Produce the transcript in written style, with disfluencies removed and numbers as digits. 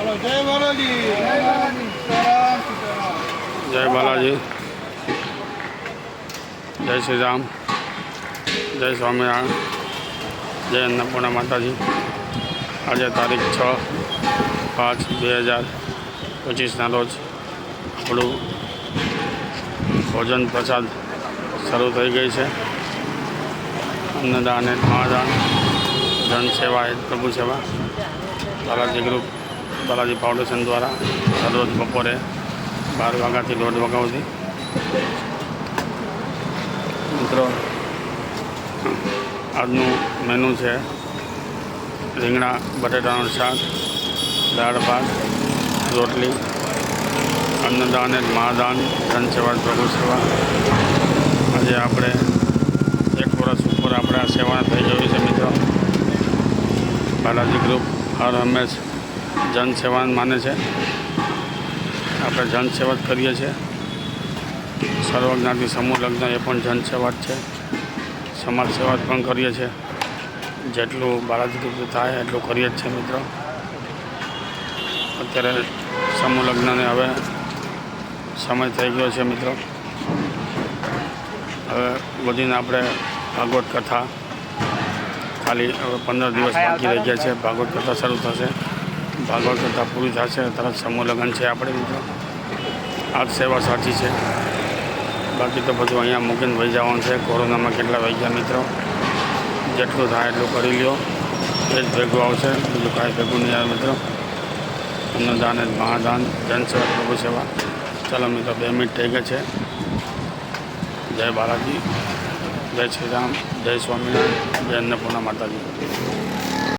જય બાલાજી, જય શ્રી રામ, જય સ્વામિનારાયણ, જય અન્નપૂર્ણા માતાજી। આજે તારીખ 6/5/2025ના રોજ આપણું ભોજન પ્રસાદ શરૂ થઈ ગઈ છે। અન્નદાન અને મહાદાન, જનસેવા એ પ્રભુ સેવા બાલાજી ગ્રુપ, બાલાજી ફાઉન્ડેશન દ્વારા દરરોજ બપોરે 12 વાગ્યાથી 1:30 વાગ્યા સુધી। મિત્રો, આજનું મેનુ છે રીંગણા બટેટાનું શાક, દાળ ભાત, રોટલી, અન્નદાન અને મહાદાન, જનસેવા પ્રભુ સેવા। આજે આપણે 1 વર્ષ ઉપર આપણે આ સેવા થઈ ગઈ છે મિત્રો। બાલાજી ગ્રુપ હર હંમેશ જનસેવા માને છે। આપણે જનસેવા જ કરીએ છીએ। સર્વજ્ઞાતિ સમૂહ લગ્ન એ પણ જનસેવા જ છે। સમાજ સેવા પણ કરીએ છીએ। જેટલું બાલાજી ગ્રુપ થાય એટલું કરીએ જ છે મિત્રો। અત્યારે સમૂહ લગ્નને હવે સમય થઈ ગયો છે મિત્રો। હવે વધીને આપણે ભાગવત કથા ખાલી હવે 15 દિવસ બાકી રહી ગયા છે। ભાગવત કથા શરૂ થશે। ભાગવત કથા પૂરી થશે તરત સમૂહ લગ્ન છે આપણે મિત્રો। આ જ સેવા સાચી છે। બાકી તો બધું અહીંયા મૂકીને વહી જવાનું છે। કોરોનામાં કેટલા વહી ગયા મિત્રો। જેટલું થાય એટલું કરી લ્યો, એ જ ભેગું આવશે, બીજું કાંઈ ભેગું નહીં આવે મિત્રો। અન્નદાન અને મહાદાન, જનસેવા પ્રભુ સેવા। ચાલો મિત્રો, 2 મિનિટ થઈ ગયા છે। જય બાલાજી, જય શ્રી રામ, જય સ્વામિનારાયણ, જય અન્નપૂર્ણા માતાજી।